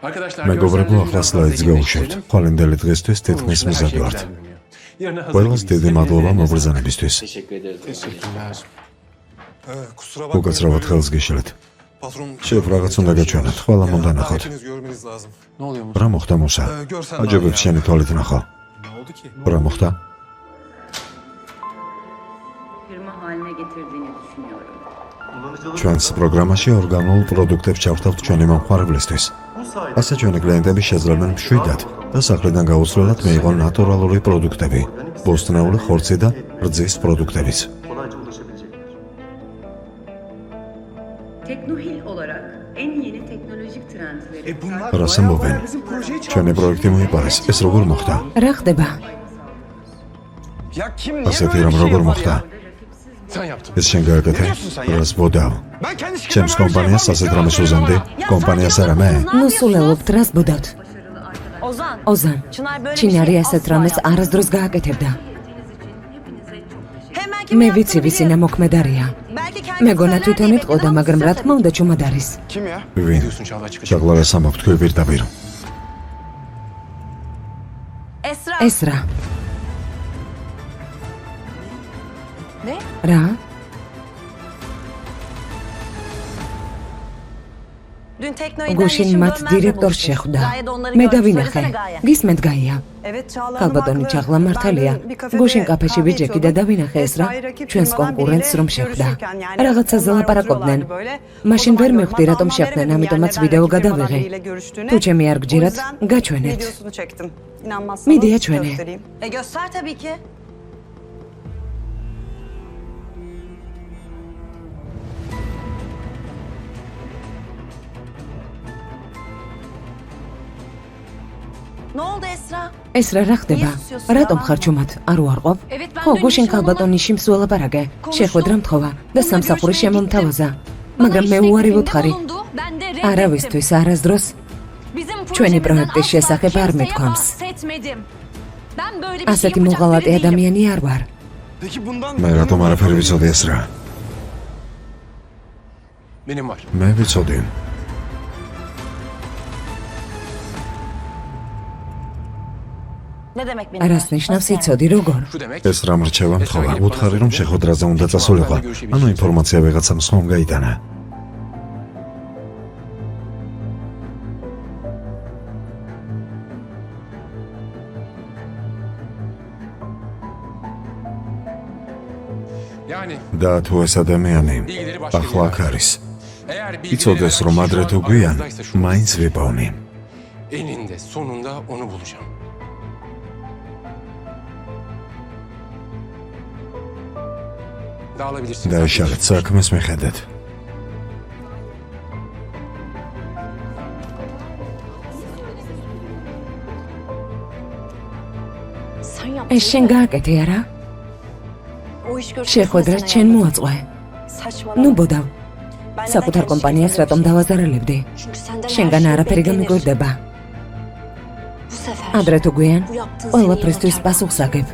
მეგობრებო, ახლა სლაიდს გავუშვით. ხვალინდელი დღისთვის თითქმის მზად ვართ. ყველას დიდი მადლობა მობრძანებისთვის. უკაცრავად ხელს გიშლეთ. შევ რაღაც უნდა გაჩვენოთ, ხვალ უნდა ნახოთ. რა მოხდა მუსა? აჯობებს შენი თვალით ნახო. რა მოხდა? ჩვენს პროგრამაში ორგანულ პროდუქტებს ჩავთავთ ჩვენი მომხმარებლისთვის. ასე ჩვენი კლიენტები შეძლებენ მშვიდად და სახლიდან გაუცვლელად მიიღონ ნატურალური პროდუქტები, ბოსტნეული ხორცი და რძის პროდუქტებიც. რას ამბობენ? ჩვენი პროექტი მოიპარეს, ეს როგორ მოხდა? რა ხდება? ასეთი რამ როგორ მოხდა? ეს შენ გააკეთე? რას ბოდავ? ჩემს კომპანიას ასეთ რამეს უზამდი? კომპანიას არა მე? ნუ სულელობთ, რას ბუდავთ? ოზან, ჩინარი ასეთ რამეს არასდროს გააკეთებდა. მე ვიცი, ვისი ნამოქმედარია. მეგონა თვითონ იტყოდა, მაგრამ რა თქმა უნდა ჩუმად არის. ვინ? ჩაღლარას ამბობ თქვენ პირდაპირ. ესრა. რა? გუშინ მათ დირექტორს შეხვდა. მე დავინახე. გისმენთ გაია. ქალბატონი ჩაღლა მართალია. გუშინ კაფეში ვიჯექი და დავინახე ესრა ჩვენს კონკურენტს რომ შეხვდა. რაღაცაზე ლაპარაკობდნენ. მაშინ ვერ მივხვდი რატომ შეხვდნენ, ამიტომაც ვიდეო გადავიღე. თუ ჩემი არ გჯერათ, გაჩვენეთ. მიდი აჩვენე. ესრა რა ხდება? რატომ ხარ ჩუმად? არ უარყოფ? ხო, გუშინ ქალბატონიში მსვლელაპარაკე. შეხვედრა მთხოვა და სამსახური შემომთავაზა. მაგრამ მე უარი ვუთხარი. არავისთვის არასდროს ჩვენი პროექტის შესახებ არ მithქვამს. ასეთი მოღალატე ადამიანი არ ვარ. მე რატომ არაფერი ვიცოდი ესრა? მე ვიცოდი. რას ნიშნავს იცოდი როგორ? ეს რა მრჩევა მთხოვა? უთხარი რომ შეხვედრაზე უნდა წასულიყო. ანუ ინფორმაცია ვიღაცამ სხვამ გაიტანა. და თუ ეს ადამიანი ახლა აქ არის, იცოდეს რომ ადრე თუ გვიან მაინც ვიპოვნი. Eninde sonunda onu bulacağım. დაიშალეთ საქმეს მიხედეთ. ეს შენ გააკეთე არა? შეხვედრა შენ მოაწყვე. ნუ ბოდავ. საკუთარ კომპანიას რატომ დავაზარალებდი? შენგან არაფერი გამიგვირდება. ადრე თუ გვიან, ყველაფრისთვის პასუხს აგებ.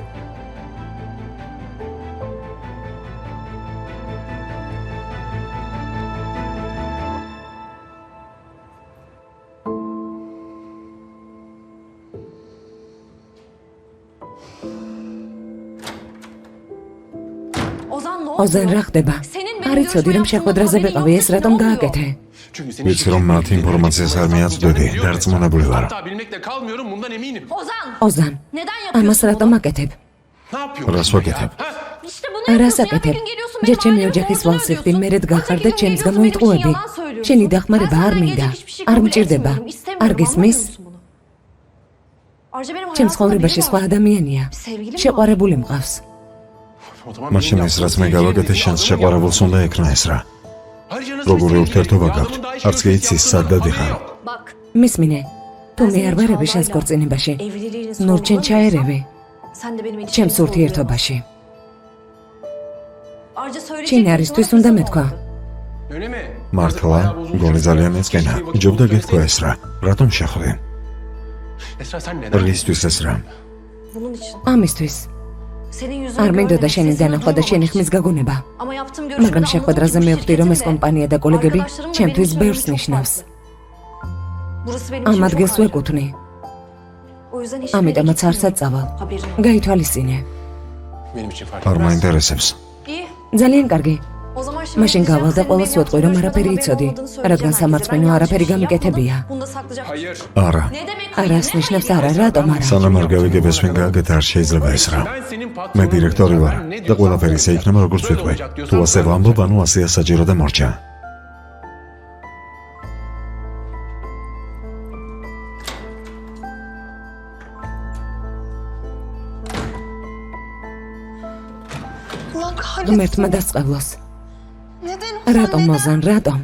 ოზან რა ხდება? არ იცოდი რომ შეხვედრაზე ვიყავი, ეს რატომ გააკეთე? ვიცი რომ მათ ინფორმაციას არ მიაწვდები, დარწმუნებული ვარ. ოზან, ამას რატომ აკეთებ? რას ვაკეთებ? რას აკეთებ? ჯერ ჩემი ოჯახის ვალსიხდი, მერედ გახარ და ჩემს გამოიტყუები. შენი დახმარება არ მინდა, არ მჭირდება. არ გესმის? ჩემს ცხოვრებაში სხვა ადამიანია. შეყვარებული მყავს. მაშინ ეს რაც მე გავაკეთე, შენს შეყვარებულს უნდა ეკნა ესრა. როგორი ურთიერთობა გაქვთ? არც კი იცის სად დადიხარ. მისმინე, თუ მე არ ვარები შენს ქორწინებაში, ნორჩენ ჩაერევი ჩემს ურთიერთობაში. ჩინარისთვის უნდა მეთქვა. მართლა, გონი ძალიან ეწყინა. ჯობდა გეთქვა ესრა. რატომ შეხვდი? რისთვის ესრა? ამისთვის. არ მინდოდა შენი დანახვა და შენი ხმის გაგონება. მაგრამ შეხვედრაზე მივხვდი რომ ეს კომპანია და კოლეგები ჩემთვის ბევრს ნიშნავს. ამ ადგილს ვეკუთვნი. ამიტომაც არ საწავალ. გაითვალისწინე. Benim için fark არ etmez. მაინტერესებს. ძალიან კარგი. მაშინ გავალ და ყოველს ვეტყვი, რომ არაფერი იცოდი, რადგან სამარცხვინო არაფერი გამიკეთებია. Hayır. არა. არას ნიშნავს არა, რატომ არა? სანამ არ გავიგებ ეს ვინ გააკეთა, არ შეიძლება ეს რა. Ben senin patronun. მე დირექტორი ვარ და ყველაფერი ისე იქნება, როგორც ვიტყვი. თუ ასე ვამბობ, ანუ ასეა საჭირო და მორჩა. ღმერთმა დასწავლოს. რატომ მოზან, რატომ?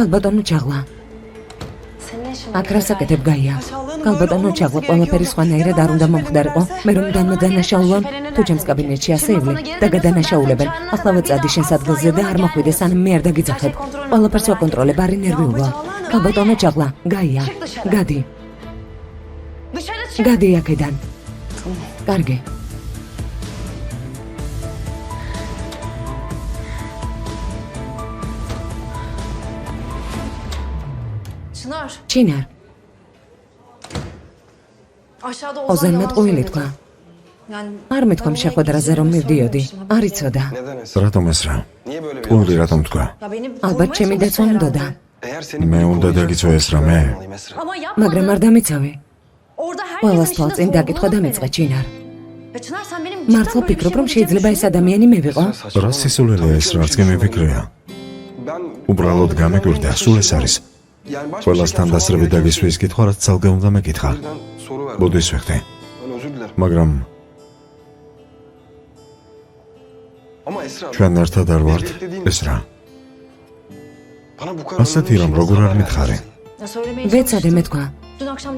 კალბატონო ჩაღლა. აქ რას აკეთებ გაია? კალბატონო ჩაღლა, ყველაფერი სხვანაირად არ უნდა მომხდარიყო. მე რომ დამადანაშაულან, თუ ჩემს კაბინეტში ასევლი და გადანაშაულებენ. ახლა ვაწადი შენს ადგილზე და არ მოხვიდე, სანამ მე არ დაგიძახებ. ყველაფერს ვაკონტროლებ, არ ინერვიულა. კალბატონო ჩაღლა, გაია. გადი. გადი აქედან. კარგი. ჩინარ. ოზანმა ტყუილი თქვა. არ მეთქვა შეხვედრაზე რომ მივდიოდი. არ იცოდა. რატომ ეს რა? ტყუილი რატომ თქვა? ალბათ ჩემი დაცვა უნდოდა. მე უნდა დაგიცვა ეს რამე. მაგრამ არ დამიცავი. ყველას თვალწინ დაკითხვა და მიწყე ჩინარ. მართლა ფიქრობ რომ შეიძლება ეს ადამიანი მე ვიყო? რა სისულელეა ეს, რაც გემიფიქრია? უბრალოდ გამეგვირდა, სულ ეს არის. ყველასთან დასწრებით დაგისვის კითხვა, რაც ძალგე უნდა მეკითხა. ბუდის ვეხტე. მაგრამ ჩვენ ერთად არ ვართ, ეს რა? ასეთი რომ როგორ არ მითხარი? ვეცადე მეთქვა.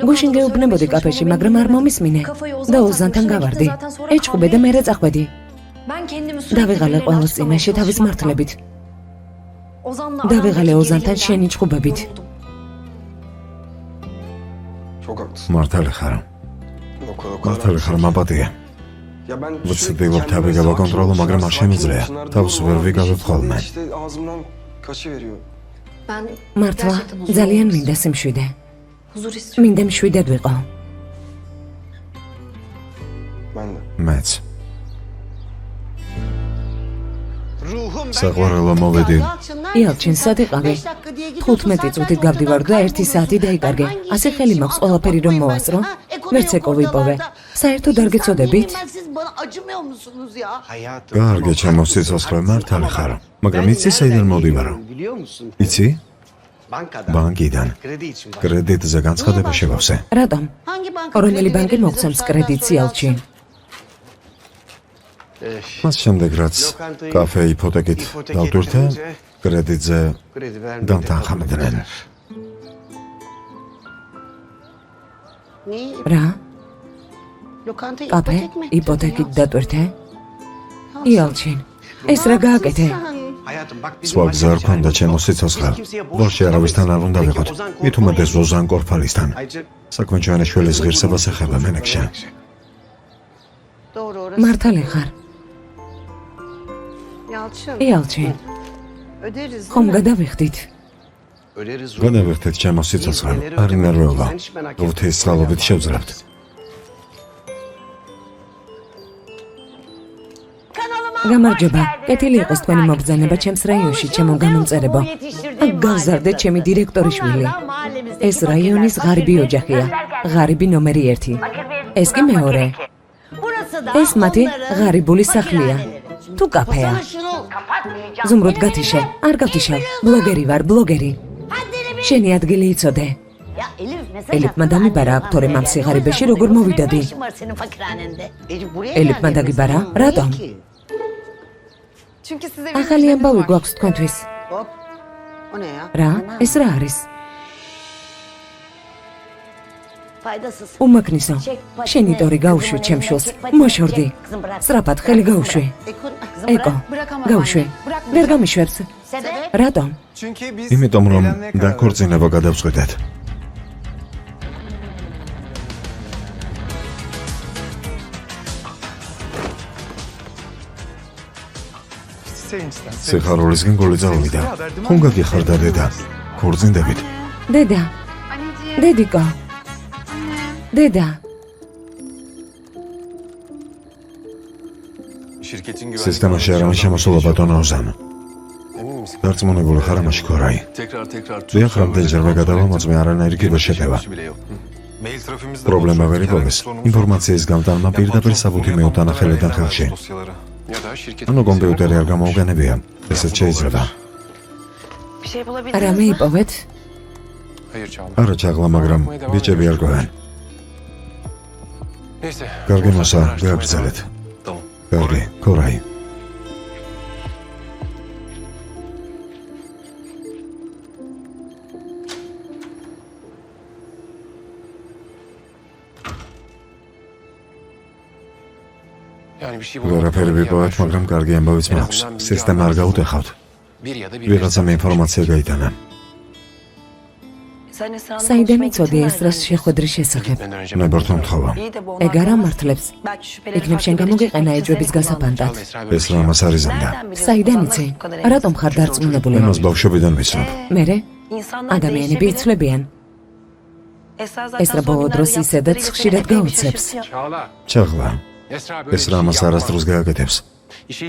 გუშინ გეუბნებოდი კაფეში, მაგრამ არ მომისმინე და ოზანთან გავარდი. ეჭყობე და მერე წახვედი. დავიღალე ყველას წინაშე თავის მართლებით. დავიღალე ოზანთან შენი ჭყობებით. მართალი ხარ. მართალი ხარ, მაპატია. ვცდილობ თავი გავაკონტროლო, მაგრამ არ შემიძლია. თავს ვერ ვიგავებ ხოლმე. მართლა ძალიან მინდა სიმშვიდე. მინდა მშვიდად ვიყო. მეც. საყვარელო მოვედი. იალჩინ, სად იყავი? 15 წუთით გავდივარ და 1 საათი დაიკარგე. ასე ხელი მაქვს ყველაფერი რომ მოვასწრო? ვერც ეკო ვიპოვე. საერთოდ არ გეწოდებით? კარგი, ჩემო სიცოცხლე, მართალი ხარ. მაგრამ იცი საიდან მოდივარ? იცი? ბანკიდან. კრედიტზე განცხადება შევავსე. რატომ? რომელი ბანკი მოგცემს კრედიტს იალჩინ? მას შემდეგ რაც კაფე იპოთეკით დავტვირთე, კრედიტზე დამთანხმდნენ. რა? კაფე იპოთეკით დატვირთე? იალჩინ, ეს რა გააკეთე? სხვა გზა არ ქონდა ჩემო სიცოცხლე. ბოლში არავისთან არ უნდა ვიყოთ. მით უმეტეს ზოზან კორფალისთან. საქმე ჩვენაშვილის ღირსებას ეხება მენექშა. მართალი ხარ. იალჩინ, ხომ გადავიხდით? გადავიხდით ჩემო სიცოცხლე. არ ინერვიულა. ღვთისმშობლობით შევძლებთ. გამარჯობა. კეთილი იყოს თქვენი მობრძანება ჩემს რაიონში, ჩემო გამომწერებო. აქ გავზარდე ჩემი დირექტორიშვილი. ეს რაიონის ღარიბი ოჯახია. ღარიბი ნომერი 1. ეს კი მეორე. ეს მათი ღარიბული სახლია. თუ კაფეა. ზუმრუდ გათიშე, არ გავთიშავ. ბლოგერი ვარ, ბლოგერი. შენი ადგილი იცოდე. ელიფმა დამიბარა აქტორი ამ სიღარიბეში როგორ მოვიდოდი. ელიფმა დაგიბარა? რატომ? ახალი ამბავი გვაქვს თქვენთვის. რა? ეს რა არის? უმაგნისო, შენი ტორი გაუშვი ჩემშულს, მოშორდი. სწრაფად ხელი გაუშვი. ეკო, გაუშვი. ვერ გამიშვებს. რატომ? იმიტომ რომ დაქორწინება გადავწყვეტეთ. სიხარულისგან გოლი წავიდა. ხომ გაგიხარდა დედა? ქორწინდებით. დედა. დედიკო. დედა. სისტემაში არ არის შემოსულა ბატონო ოზან. დარწმუნებული ხარ ამაში ქორაი? დიახ, რამდენჯერმე გადავამოწმე, არანაირი კი ვერ შეტევა. პრობლემა ვერ იპოვეს. ინფორმაციის გამტანმა პირდაპირ საბუთი მეუტანა ხელიდან ხელში. ანუ კომპიუტერი არ გამოუგენებია. ესეც შეიძლება. რამე იპოვეთ? არა ჩაღლა, მაგრამ ბიჭები არ გვიან. კარგი მოსა, გააგრძელეთ. კარგი, ქორაი. ვერაფერი ვიპოვეთ, მაგრამ კარგი ამბავიც მაქვს. სისტემა არ გაუტეხავთ. ვიღაცამ ინფორმაცია გაიტანა. საიდან იცოდი ესრას შეხვედრის შესახებ? ნებართვა მთხოვა. ეგ არ ამართლებს. იქნებ შენ გამოგიყენა ეჯვების გასაფანტად. ეს რა მას არიზამდა. საიდან იცი? რატომ ხარ დარწმუნებული? იმას ბავშვობიდან ვიცნობ. მერე? ადამიანები იცვლებიან. ესრა ბოლო დროს ისედაც ხშირად გაუცებს. ჩაღლა. ეს რა მას არასდროს გააკეთებს.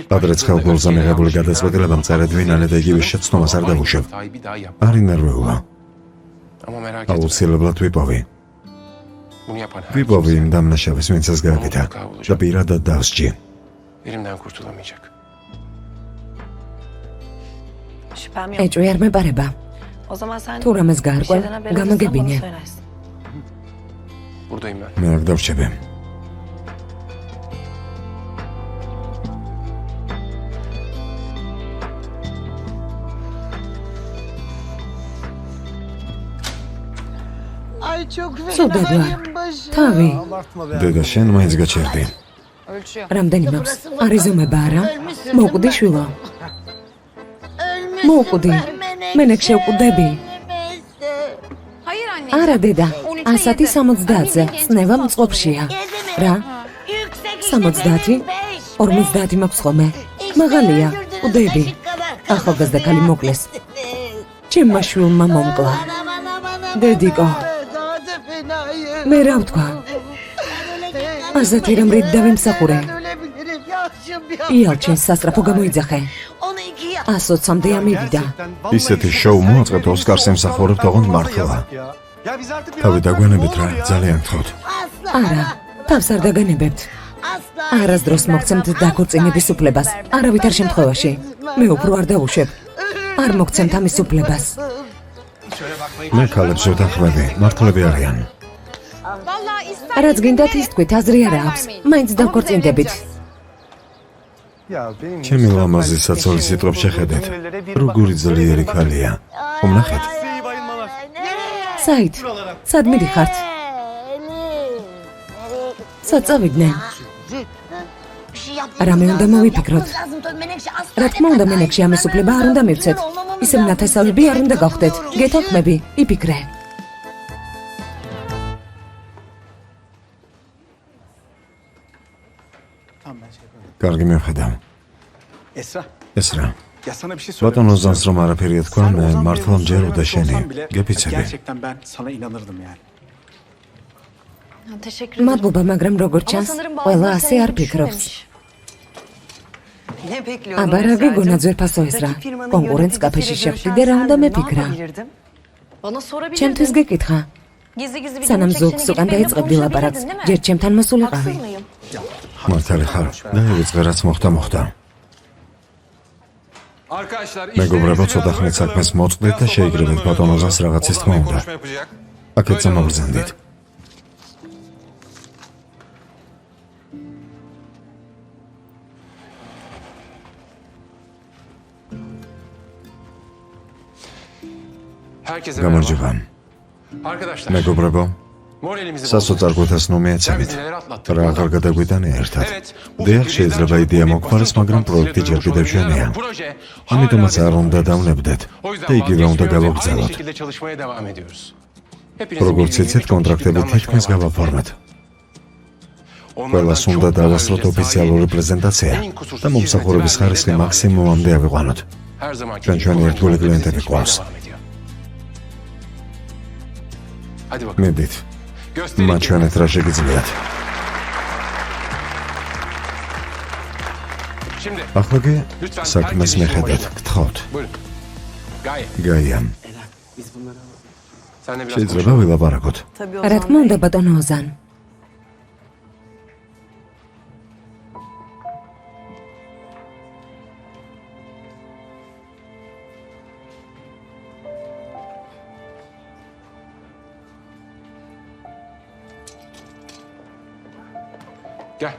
ადრეც ხელგოლზე მიღებული გადაწყვეტილება მწერედ ვინანე და იგივე შეცდომას არ დაგუშვებ. არ ინერვეულა. აუცილებლად ვიპოვი. ვიპოვი იმ დამნაშავის, ვინც ეს გააკეთა და პირადად დავსჯი. ეჭვი არ მეპარება. თუ რამეს გაარკვევ, გამაგებინე. მე არ დავრჩები. ცუდად ვარ. თავი. დედა, შენ მაინც გაჩერდი. რამდენი მაქვს? არიზომება არა? მოკვდი შვილო. მოკვდი. მენექ შევკვდები. არა დედა, 160-ზე, წნევა მწყობშია. რა? 70? 50 მაქვს ხოლმე. მაღალია, კვდები. ახალგაზრდა ქალი მოკლეს. ჩემმა შვილმა მომკლა. დედიკო. მე რა ვთქვა? აზათი რომ რით დავიმსახურე. იალჩენ სასწრაფო გამოიძახე. 120-მდე ამივიდა. ისეთი შოუ მოაწყეთ ოსკარს ემსახურებთ, ოღონდ მართლა. თავი დაგვენებით რა, ძალიან გთხოვთ. არა, თავს არ დაგანებებთ. არასდროს მოგცემთ დაქორწინების უფლებას, არავითარ შემთხვევაში. მე უფრო არ დავუშვებ. არ მოგცემთ ამის უფლებას. მე ქალებს ვეთანხმები, მართლები არიან. რაც გინდათ ის თქვით, აზრი არ აქვს. მაინც დავქორწინდებით. ჩემი ლამაზი საცოლის სიტყვებს შეხედეთ. როგორი ძლიერი ქალია. ხომნახეთ? საით, სად მიდიხართ? სად წავიდნენ? რამე უნდა მოვიფიქროთ. რა თქმა უნდა, მენექში ამის უფლება არ უნდა მივცეთ. ისევ ნათესავები არ უნდა გავხდეთ. გეთანხმები, იფიქრე. კარგი მივხედავ. ეს რა? ბატონო ოზანს რომ არაფერი ეთქვა, მე მართლა მჯეროდა შენი. გეფიცები. მადლობა, მაგრამ როგორც ჩანს, ყველა ასე არ ფიქრობს. აბა რა გეგონა ძვირფასო ესრა? კონკურენტს კაფეში შეხვდი და რა უნდა მეფიქრა? ჩემთვის გეკითხა. სანამ ზოგს უკან დაიწყებდი ლაპარაკს, ჯერ ჩემთან მოსულიყავი. მართალი ხარ, დაივიწყე რაც მოხდა. მეგობრებო, ცოტა ხნით საქმეს მოწყდეთ და შეიგრებეთ ბატონ ოზანს რაღაცის თქმა უნდა. აქეთ სამოგზანდით. გამარჯობა. მეგობრებო, სასოწარკვეთას ნუ მიეცემით. რა აღარ გადაგვიტანე ერთად. დიახ, შეიძლება იდეა მოგხარეს, მაგრამ პროექტი ჯერ კიდევ ჩვენია. ამიტომაც არ უნდა დავნებდეთ და იგივე უნდა გავაგრძელოთ. როგორც იცით, კონტრაქტები თითქმის გავაფორმეთ. ყველას უნდა დავასრულოთ ოფიციალური პრეზენტაცია და მომსახურების ხარისხი მაქსიმუმამდე ავიყვანოთ. ჩვენი ერთგული კლიენტები გვყავს. მედით, მათ ჩვენეთ რა შეგიძლიათ. ახლა კი საქმეს მიხედეთ, გთხოვთ. გაიამ. შეიძლება ვილაპარაკოთ. რა თქმა უნდა, ბატონო ოზან.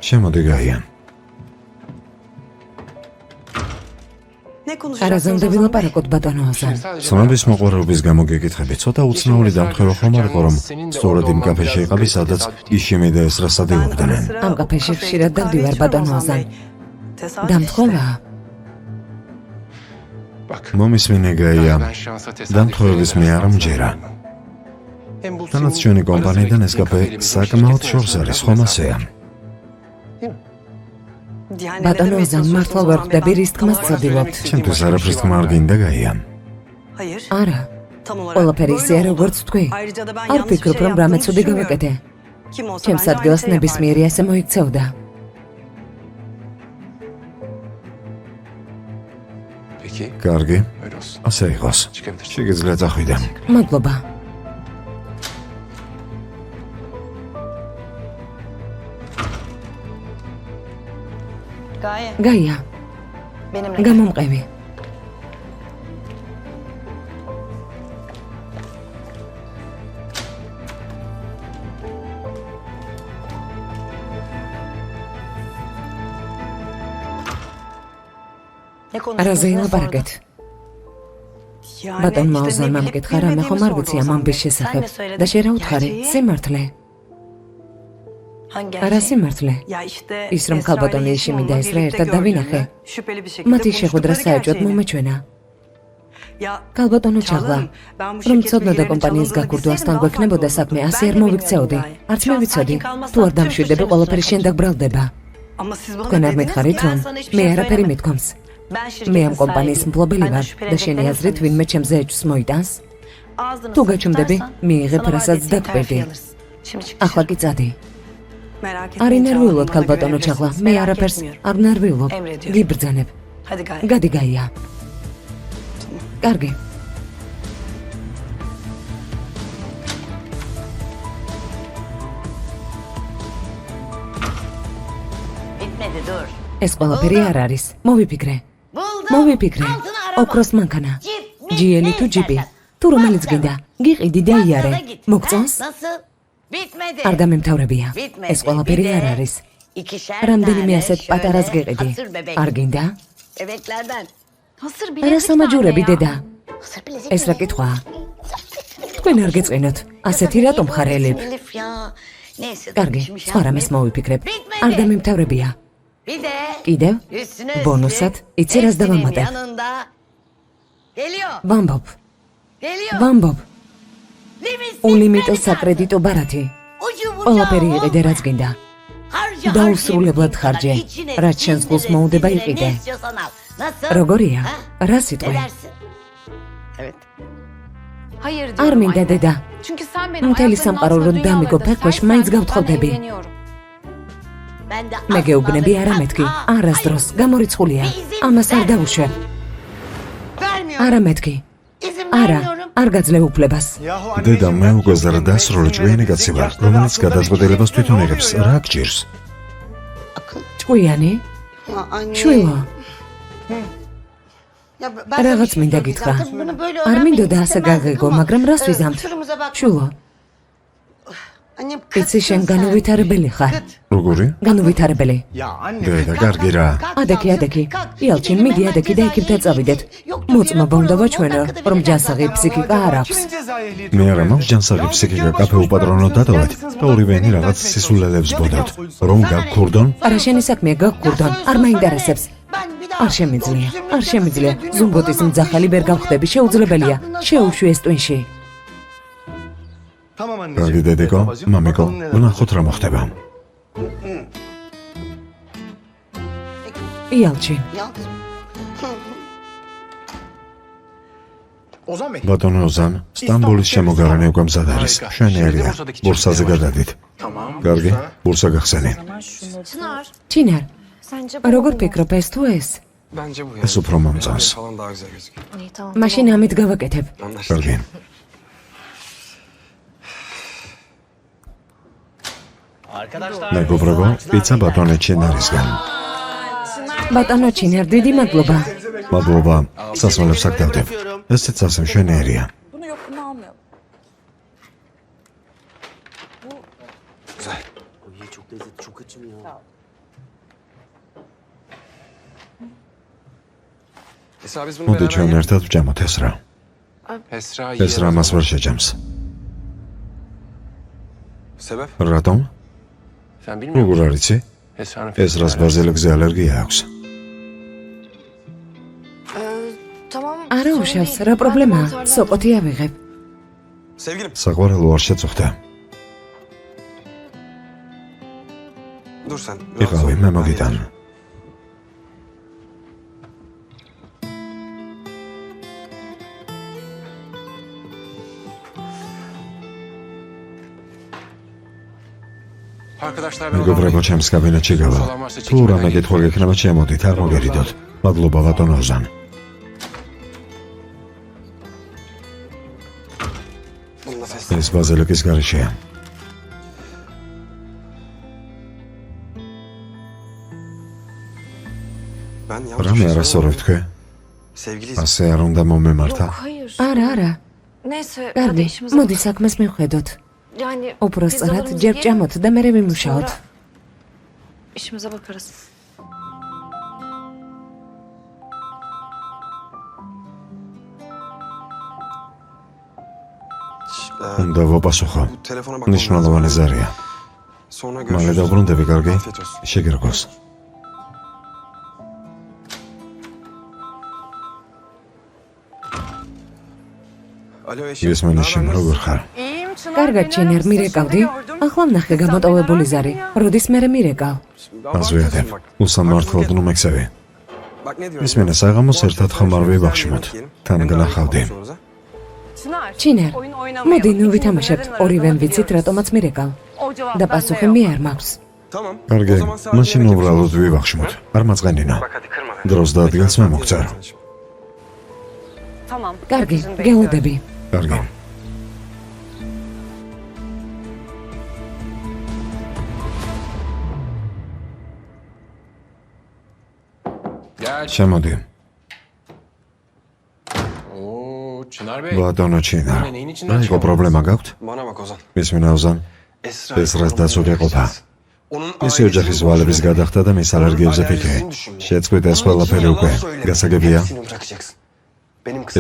შემოდი გაიამ. არაზე უნდა ვილაპარაკოთ, ბატონო ოზან. ცნობის მოყვარეობის გამო გეკითხები, ცოტა უცნაური დამთხევა ხომ არ იყო, რომ სწორედ იმ კაფეში იყავი, სადაც ისიმი და ესრა სადიოდნენ. ამ კაფეში ხშირად დავდივარ, ბატონო ოზან. დამთხოვა? მომისმინე გაიამ. დამთხოვების მე არ მჯერა. თანაც ჩვენი კომპანიიდან ეს კაფე საკმაოდ შორს არის, ხომ ასეა? ბატონო ოზან, მართლა ვერ ხვდები, რის თქმას ცდილობთ? ჩემთვის არაფრის თქმა არ გინდა გაიამ. არა. ყველაფერი ისეა, როგორც თქვი. არ ვფიქრობ, რომ რამე ცუდი გავაკეთე. ჩემს ადგილას ნებისმიერი ასე მოიქცეოდა. კარგი, ასე იყოს. შეგიძლიათ ახვიდე. მადლობა. გაია, გამომყევი. არაზე ილაპარაკეთ. ბატონმა ოზანმა მკითხა, რამე ხომ არ ვიცი ამ ამბის შესახებ და შენ რა უთხარი? სიმართლე. არა სიმართლე. ის რომ ქალბატონი ისიმი და ესრა ერთად დავინახე. მათი შეხვედრა საეჭვოდ მომეჩვენა. ქალბატონო ჩაღლა, რომ ცოდნა და კომპანიის გაქურდვასთან გვექნებოდა საქმე, ასე არ მოვიქცეოდი. არც მე ვიცოდი, თუ არ დამშვიდები, ყველაფერი შენ დაგბრალდება. თქვენ არ მითხარით, რომ მე არაფერი მithkoms. მე ამ კომპანიის მფლობელი ვარ და შენი აზრით ვინმე ჩემზე ეჭვს მოიტანს? თუ გაჩვმდები, მიიღებ რასაც დაგკვირდი. ახლა კი წადი. არ ინერვიულობ, ქალბატონო ჩაღლა, მე არაფერს არ ნერვიულობ. გიბრძანებ. გადი გაია. კარგი. ეს ყველაფერი არ არის. მოვიფიქრე. ოქროს მანქანა. ჯიელი თუ ჯიპი. თუ რომელიც გინდა, გიყიდი და იარე. მოგწონს? არ დამემთავრებია. ეს ყველაფერი არ არის. რამდენიმე ასეთ პატარას გიყიდი. არ გინდა? არა სამაჯურები, დედა. ეს რა კითხვაა? თქვენ არ გეწყინოთ. ასეთი რატომ ხარელებ? კარგი, სხვა რამეს მოვიფიქრებ. არ დამემთავრებია. კიდევ? ბონუსად, იცი რას დავამატებ? ვამბობ. ულიმიტო საკრედიტო ბარათი. ყველაფერი იყიდე, რაც გინდა. დაუსრულებლად ხარჯე, რაც შენს გულს მოუდება იყიდე. როგორია? რა სიტყვი? არ მინდა, დედა. მთელი სამყარო რომ დამიგო ფეხბურთში, მაინც გავთხოვდები. მე გეუბნები, არა მეთქი. არასდროს, გამორიცხულია. ამას არ დავუშვებ. არა მეთქი. არა, არ გაძლევ უფლებას. დედა, მე უკვე ზრდასრული ჭკვიანი კაცი ვარ, რომელიც გადაწყვეტილებას თვითონ იღებს. რა გჭირს? ჭკვიანი? შვილო. რაღაც მინდა გითხრა. არ მინდოდა ასე გაგეგო, მაგრამ რას ვიზამთ? შვილო. იცი შენ განუვითარებელი ხარ. როგორი? განუვითარებელი. დედა, კარგი რა. ადექი. იალჩინ, მიდი ადექი და ექიმთან წავიდეთ. მოწმობა უნდა ბაჩვენო, რომ ჯანსაღი ფსიქიკა არ აქვს. მე არა მაქვს ჯანსაღი ფსიქიკა, კაფე უპატრონო დადოვეთ და ორივენი რაღაც სისულელებს ბოდოთ. რომ გაგქურდონ? არა შენი საქმეა გაგქურდონ, არ მაინტერესებს. არ შემიძლია. ზუმბოტის მძახალი ვერ გავხდები, შეუძლებელია. შეუშვი ეს ტვინში. კარგი დედიკო, მამიკო, ვნახოთ რა მოხდება. იალჩინ, ბატონო ოზან, სტამბოლის შემოგარენი უკვე მზად არის. შვენიერია, ბურსაზე გადადით. კარგი, ბურსა გახსენი. ჩინარ, როგორ ფიქრობ ეს თუ ეს? ეს უფრო მომწონს. მაშინ ამით გავაკეთებ. კარგი. მეგობრებო, პიცა ბატონე ჩინარისგან. ბატონო ჩინარ, დიდი მადლობა. მადლობა, სასმელებს აქ დავდებ. ესეც ასე მშვენიერია. Bunu yokluğuna almayalım. Çok lezzetli, çok açım ya. მოდი ჩვენ ერთად ვჭამოთ ეს რა. Esra ეს რა მას ვერ შეჯამს. Sebep? რატომ? Sen bilmiyor როგორ musun? არ იცი? Esra'nın ეს რას ბაზილიკზე ალერგია აქვს. არა უშავს, რა პრობლემაა? სოკოთი ავიღებ. Sevgilim. საყვარელო არ შეწუხდა. Dur sen. იყავი, მე მოგიტან. Arkadaşlar ben მეგობრებო, ჩემს კაბინეტში გავა. თუ რამე კითხვა გექნება, შემოდით, არ მოგერიდოთ. მადლობა ბატონო ოზან. Bununla fes. ეს ბაზილიკის გარეშეა. Ben yanlış რამე bir şey არასწორად söylemedim. თქვი? Sevgiliyiz. ასე არ უნდა მომემართა. Hayır. არა. Neyse, hadi კარგი, işimize მოდი საქმეს მივხედოთ. Yani უпроსწორად biz ჯერ alırız ჭამოთ და მერე ვიმუშაოთ. Sonra işimize bakarız. უნდა ვაპასუხო. Bu telefona bakmam ნიშნულოვანი lazım. ზარია. Sonra მალე görüşürüz. დაბრუნდები, კარგი? Afiyet olsun. შეგირგოს. Alo eşim. ისმენი შენ როგორ ხარ? კარგად ჩინარ, მირეკავდი. ახლა ვნახე გამოტოვებული ზარი. როდის მერე მირეკავ? აზრიადებ. უსამართლოდ ნუ მექცევი. Bak ne diyorum. ისმენე საღამოს ერთად ხომარ ვიბახშმოთ. თან გნახავდი. ჩინარ, მოდი ნუ ვითამაშებთ. ორივემ ვიცით რატომაც მირეკავ. და პასუხი მე არ მაქვს. Tamam. კარგი, O zaman saat მაშინ 12'de უბრალოდ ვიბახშმოთ. არ მაწყენინო. Bak hadi kırma beni. დროს და ადგილს მე მოგწარ. კარგი, გელოდები. კარგი. Gel. შემოდი. Oo, Çınar Bey. ბატონო ჩინა. Yine neyin içinden რა იყო çıkardınız? პრობლემა გაქვთ? Bana bak Ozan. ისმენა ოზან. ეს რას დაწუხეყოფა? Onun ის ოჯახის ვალების გადახდა და მის ალერგიებზე ფიქრე. შეწყვიტა ეს ყველაფერი უკვე. გასაგებია?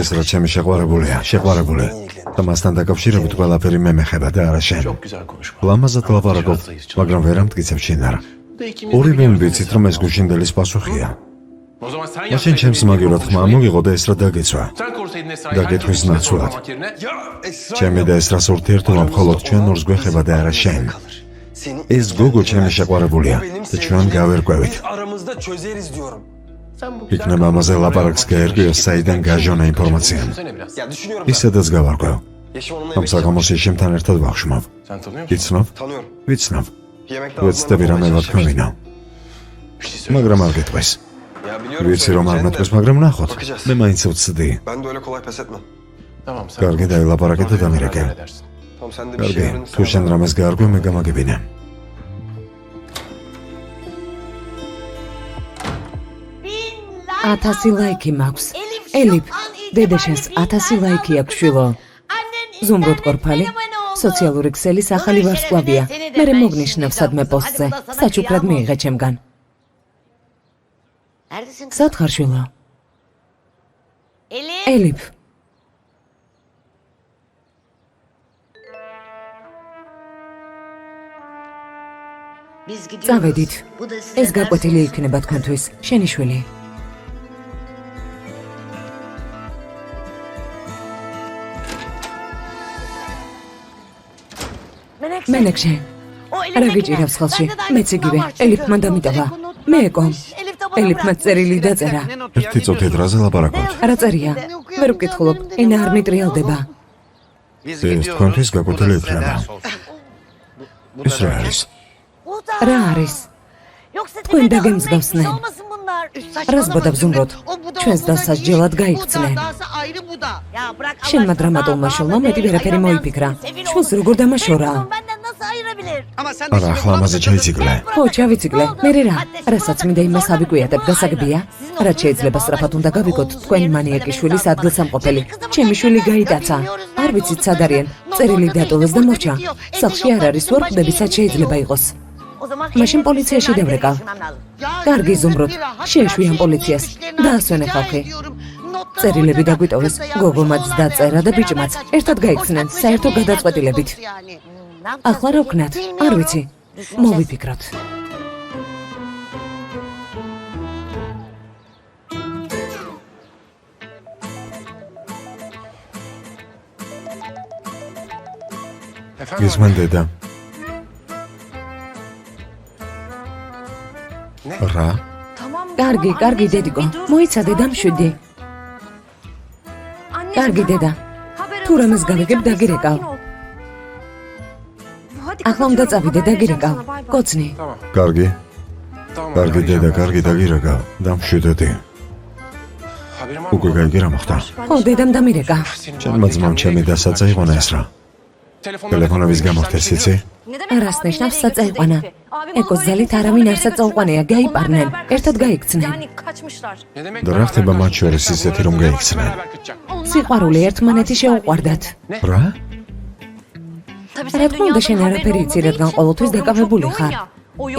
ეს რა ჩემი შეყვარებული. და მასთან დაკავშირებით ყველაფერი მე მეხება და არა შენ. Çok güzel konuşma. ლამაზად ლაპარაკობ, მაგრამ ვერ ამტკიცებ შინარ. Bu da ikimiz ორივე de ვიცით, რომ ეს გუშინდელის პასუხია. O zaman sen მაშინ yapsaydın ჩემს benim მაგივრად ხმა konuşmayı. მოგიყო და ეს რა დაგეცვა. Sen korsaydın Esra'yı Da herkes gitmiş içine Natsuat. sormamak yerine. Ya Esra. ჩემი და ეს რას ურთიერთობა მხოლოდ ჩვენ ორს გვეხება და არა შენ. Seni ეს გოგო ჩემი შეყვარებულია და ჩვენ გავერკვევით. Biz aramızda çözeriz diyorum. Sen bu güzel იქნება ამაზე ლაპარაკს გაერკვიო, საიდან გაჟონა ინფორმაცია. Düşünsene biraz. Ya düşünüyorum ben. ისედაც გავარკვევ. Yeşim onunla ამ yemek საღამოს ეშიმთან ერთად ვახშმობ. Sen tanıyor musun? გიცნობ? tanıyorum. ვიცნობ. Yemekte ვეცდები რამე ვათქვამინა. Bir şey söyle. მაგრამ არ გეტყვის. Ya biliyorum. ვიცი რომ არ söyleyeceğini de. მეტყვის, მაგრამ ნახოთ. Bakacağız. მე მაინც ვცდი. Ben de öyle kolay pes etmem. Tamam sen. კარგი დაილაპარაკე და დამირეკე. Halledersin. Tamam sen de bir şey კარგი, öğrenirsen. თუ შენ რამეს გაარკვე, მე გამაგებინე. ათასი ლაიქი მაქვს. ელიფ, დედაშენს 1000 ლაიქი აქვს შვილო. ზუმრუდ ყორფალი, სოციალური ქსელის ახალი ვარსკვლავია. მე მოგნიშნავ სადმე პოსტზე. საჩუქრად მიიღე ჩემგან. გზად ხარ შვილო? ელიფ. წავედით. ეს გაკვეთილი იქნება თქვენთვის, შენი შვილი. მენექშე. რა გიჭირავს ხელში? მეც იგივე. ელიფმა დამიტოვა. მე ეკო. ელიფმა წერილი დაწერა. ერთი წუთით რაზე ლაპარაკობთ? რა წერია? ვერ ვკითხულობ. ენა არ მიტრიალდება. ეს თქვენთვის გაკვეთილი იქნება. ეს რა არის? რა არის? თქვენ დაგემსგავსნენ. რას ბოდა ვზუმროთ? ჩვენს დასასჯელად გაიქცნენ. შენმა დრამატულმა შვილმა მეტი ვერაფერი მოიფიქრა. ჩვენს როგორ დამაშორა? არა, ახლა ამაზე ჩაიციკლე. ხო, ჩავიციკლე. მე რა? რასაც მინდა იმას ავიკვიატებ, გასაგებია? რაც შეიძლება სწრაფად უნდა გავიგოთ, თქვენი მანიაკი შვილის ადგილსამყოფელი. ჩემი შვილი გაიტაცა. არ ვიცით სად არიან. წერილი დატოვეს და მორჩა. სახლში არ არის ვარკვდები, სად შეიძლება იყოს. მაშინ პოლიციაში დავრეკავ. კარგი ზუმროთ, შეეშვიან პოლიციას. დაასვენე ხალხი. წერილები დაგვიტოვეს, გოგომაც დაწერა და ბიჭმაც. ერთად გაიქცნენ, საერთო გადაწყვეტილებით. ახლა რა ვქნათ? არ ვიცი. მოვიფიქროთ. გისმენ დედა. რა? კარგი, კარგი დედიკო. მოიცადე და მშვიდი. კარგი დედა. თუ რამეს გავიგებ დაგირეკავ. ახლა უნდა წავიდე დაგირეკავ. კოცნი. კარგი. კარგი დედა, კარგი დაგირეკავ. დამშვიდოდი. უკვე გაიგე რა მოხდა? ხო, დედამ დამირეკა. ჩემმა ძმამ ჩემი დასაცა იყონა ეს რა. ტელეფონების გამორთეს იცი? რას ნიშნავს საწაიყვანა? ეკოს ძალით არავინ არ საწაუყვანია, გაიპარნენ, ერთად გაიქცნენ. და რა ხდება მათ შორის ისეთი რომ გაიქცნენ? სიყვარული ერთმანეთი შეუყვარდათ. რა? რა თქმა უნდა შენ არაფერი იცი, რადგან ყოველთვის დაკავებული ხარ.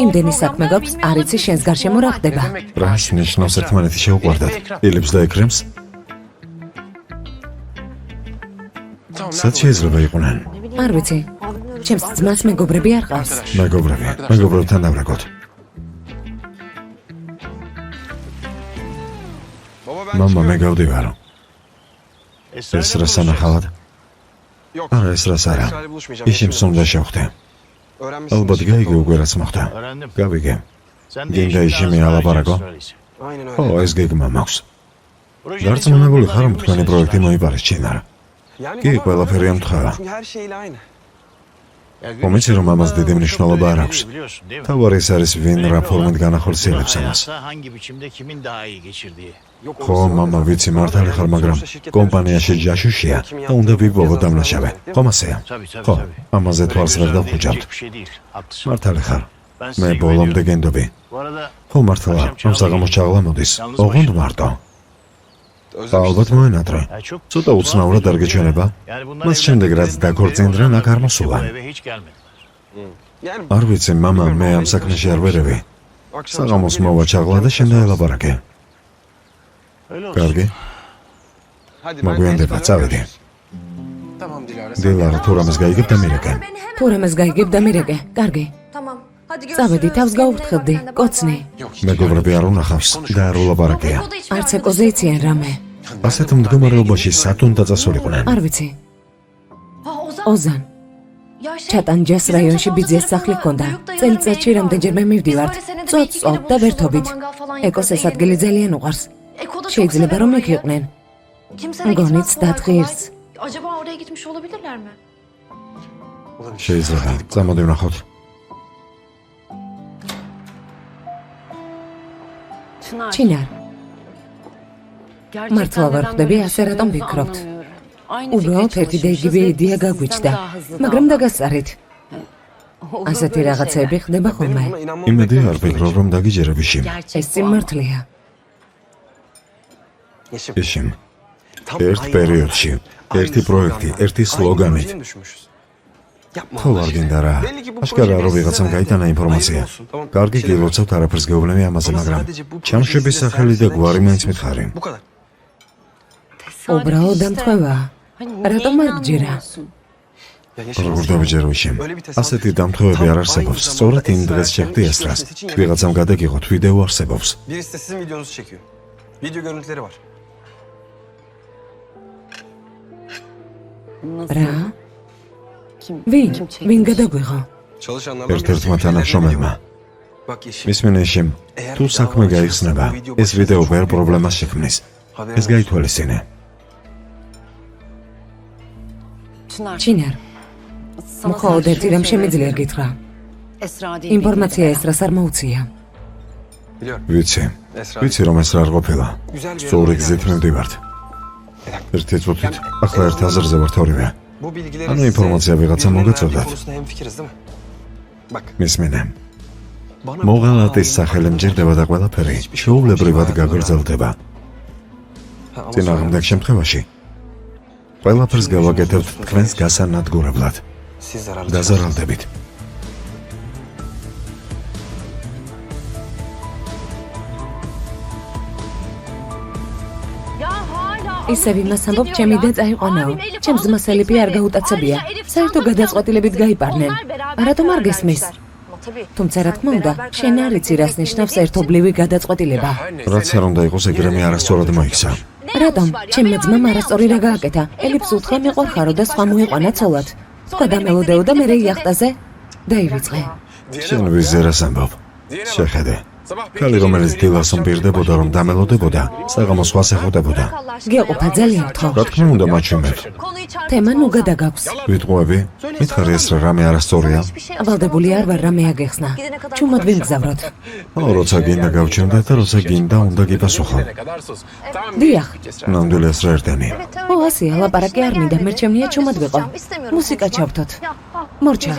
იმდენი საქმე გაქვს, არ იცი შენს გარშემო რა ხდება. რას ნიშნავს ერთმანეთი შეუყვარდათ? ილებს და ეკრემს? სად შეიძლება იყვნენ? არ ვიცი. ჩემს ძმას მეგობრები არ ყავს. მეგობრებთან დავრეკოთ. მამა, მე გავდივარ. ეს რა სანახავად? არა, ეს რას არა. ისიმს უნდა შევხვდე. ალბათ გაიგე უკვე რაც მოხდა. გავიგე. გინდა ისიმი ალაპარაკო? ო, ეს გეგმა მაქვს. დარწმუნებული ხარ, რომ თქვენი პროექტი მოიპარეს ჩინარ? კი, ყველაფერი ამთხარა. მომიცი რომ ამას დიდი მნიშვნელობა არ აქვს. თავარი ეს არის ვინ რა ფორმით განახორციელებს ამას. ხო, მამა, ვიცი მართალი ხარ, მაგრამ კომპანიაში ჯაშუშია და უნდა ვიპოვო დამნაშავე. ხომ ასეა? ხო, ამაზე თვალს ვერ დავხუჭავთ. მართალი ხარ. მე ბოლომდე გენდობი. ხო, მართლა, ამ საღამოს ჩაღლამოდის. ოღონდ მარტო. ალბათ მოენატრე. ცოტა უცნაურად არ გეჩვენება? მას შემდეგ რაც დაგორწინდნენ, აქ არ მოსულან. არ ვიცი, მამა, მე ამ საქმეში არ ვერევი. საღამოს მოვა ჩაღლა და შენ დაელაპარაკე. კარგი. მოგვიანდება, წავედი. დილარ, თუ რამეს გაიგებ და მირეკე. თუ რამეს გაიგებ და მირეკე. კარგი. წავედი, თავს გაუფრთხილდი, კოცნი. მეგობრები არ უნახავს და არ ულაპარაკია. არც ეკოზე იციან რამე. ასეთ მდგომარეობაში სად უნდა წასულიყვნენ? არ ვიცი. ოზან. ჩატანჯას რაიონში ბიძის სახლი ჰქონდა. წელიწადში რამდენჯერმე მივდივართ. წოწ და ვერთობით. ეკოს ეს ადგილი ძალიან უყვარს. შეიძლება რომ იქ იყვნენ. გონიც დათღირს. შეიძლება, წამოდი ვნახოთ. ჩინარ. მართლა ვარ ხვდები, ასე რატომ ვფიქრობთ? უბრალოდ ერთი და იგივე იდეა გაგვიჩნდა, მაგრამ დაგასწარით. ასეთი რაღაცები ხდება ხოლმე. იმედი არ ვფიქრობ, რომ დაგიჯერები შიმ. ეს სიმართლეა. ისიმ. ერთ პერიოდში, ერთი პროექტი, ერთი სლოგანით. ხო არ გინდა რა. აშკარაა რომ ვიღაცამ გაიტანა ინფორმაცია. კარგი გილოცავთ არაფერს გეუბნები ამაზე, მაგრამ ჩამშვების სახელი და გვარი მაინც მითხარი. Bu kadar. უბრალოდ დამთხოვაა. რატომ არ გჯერა? როგორ დავიჯერო შენ? ასეთი დამთხოვები არ არსებობს. სწორედ იმ დღეს შეხვდი ესრას. ვიღაცამ გადაგიღოთ ვიდეო არსებობს. Birisi de sizin videonuzu çekiyor. Video görüntüleri var. რა? ვინ გადაგვიღო? Çalışanlardan ერთ-ერთმა თანამშრომელმა. Bak yeşil. მისმენე შენ, თუ საქმე გაიხსნება, ეს ვიდეო ვერ პრობლემას შექმნის. ეს გაითვალისწინე. ჩინარ. მხოლოდ ერთი რამ შემიძლია გითხრა. ინფორმაცია ესრას არ მოუწია. Biliyorum. ვიცი. Esra. ვიცი რომ ეს რა არ ყოფილა. სწორი გზით მივდივართ. ერთი წუთით, ახლა ერთ აზრზე ვართ ორივე. Bu bilgileri Ana informatsiya ვიღაცა მოგეწოდათ. konusunda hemfikiriz değil mi? Bak. მისმენე. Bana მოღალატის სახელი მჭირდება და ყველაფერი ჩვეულებრივად გაგრძელდება. წინააღმდეგ შემთხვევაში ყველაფერს გავაკეთებთ თქვენს გასანადგურებლად. siz zararlı. დაზარალდებით. ისევ იმას ამბობ, ჩემი და წაიყვანაო. ჩემს ძმას ელიფი არ გაუტაცებია. საერთო გადაწყვეტილებით გაიპარნენ. რატომ არ გესმის? თუმცა რა თქმა უნდა, შენ არ იცი რას ნიშნავს ერთობლივი გადაწყვეტილება. რაც არ უნდა იყოს ეგრე მე არასწორად მოიქცა. რატომ? ჩემმა ძმამ არასწორი რა გააკეთა. ელიფს უთხრა მეყარხარო და სხვა მოიყვანა ცოლად. სხვა დამელოდეო და მერე იახტაზე დაივიწყე. შენ ვიზერას ამბობ. შეხედე. ქალი რომელიც დილას უმპირდებოდა რომ დამელოდებოდა, საღამოს სხვას ეხოდებოდა. გეყოფა ძალიან თქო. რა თქმა უნდა მაჩვენებ. თემა ნუ გადაგაქვს. ვიტყუები, მითხარი ეს რამე არასწორია. ვალდებული არ ვარ რამე აგეხსნა. ჩუმად ვიმგზავროთ. როცა გინდა გავჩნდეთ და როცა გინდა უნდა გიპასუხო. დიახ. ნამდვილი ეს რა ერთანი. ო, ასია, ლაპარაკი არ მინდა, მე ჩემნია ჩუმად ვიყო. მუსიკა ჩავთოთ. მორჩა.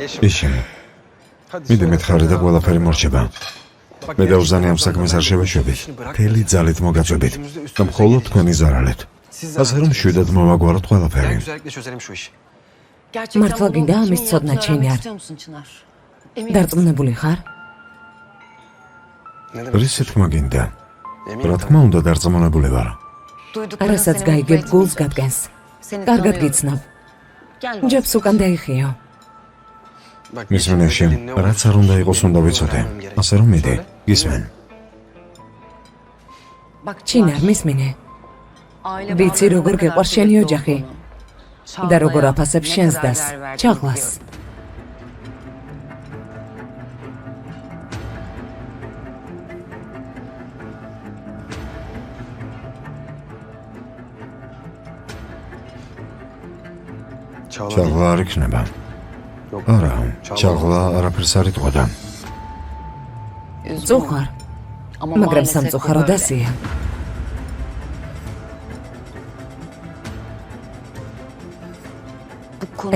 Yeşil. ისინი. Hadi მიდე söyle. მითხარი და ყველაფერი მორჩება. Bak, მე დავზანი ამ საქმეს არ შევეშვებით. მთელი ძალით მოგაწვევით და მხოლოდ თქვენი ზარალით. ასე რომ შვიდად მოვაგვაროთ Gel ყველაფერი. güzellikle çözelim şu işi. მართლა გინდა ამის ცოდნა ჩინარ? დარწმუნებული ხარ? Ne demek? რის თქმა გინდა? Eminim რა tabii. თქმა უნდა დარწმუნებული ვარ. რასაც გაიგებ გულს გადგენს. კარგად გიცნობ. ჯებს უკან დაიხიო. Bak, მისმენე შენ, dediğin ne olur? რაც არ უნდა იყოს უნდა ვიცოდე. Öğrenmem gerek. ასე რომ მიდი, გისმენ. ჩინარ მისმინე. ვიცი როგორ გეყვარს შენი ოჯახი და როგორ აფასებს შენს დას, ჩაღლას. ჩაღლა არ იქნება. არა, ჩაღლა არაფერს არ იტყოდა. წუხარ, მაგრამ სამწუხაროდ ასია.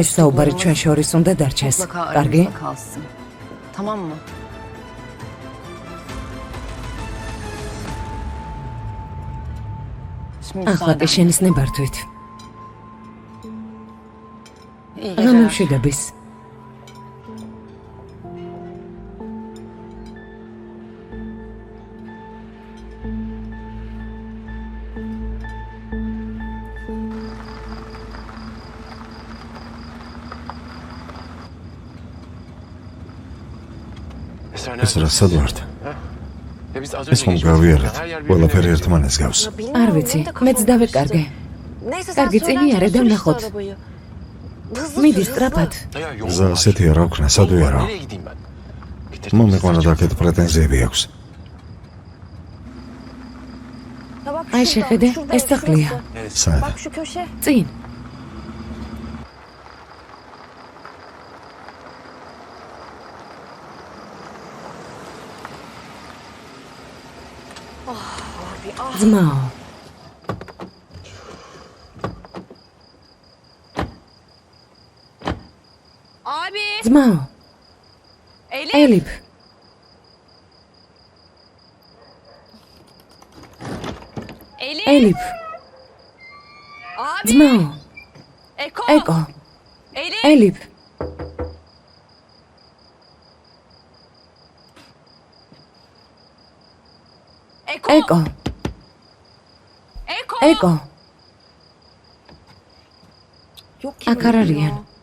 ეს საუბარი ჩვენ შორის უნდა დარჩეს. კარგი? Tamam mı? ახლა კი შენის ნებართვით. გამომშვიდობის. ეს რა სად ვართ? ეს ხომ გავიარეთ. ყველაფერი ერთმანეთს გავს. არ ვიცი, მეც დავეკარგე. კარგი, წინიარე და ვნახოთ. მიდი სწრაფად. გზა ასეთია რა ვქნა, სად ვიარო? მომიყვანა და აქეთ პრეტენზიები აქვს. აი შეხედე, ეს თახლია. სად? წინ. ძმაო. ძმაო, ელიფ, ელიფ, ძმაო, ეკო, ელიფ, ეკო, ეკო. აქ არ არიან.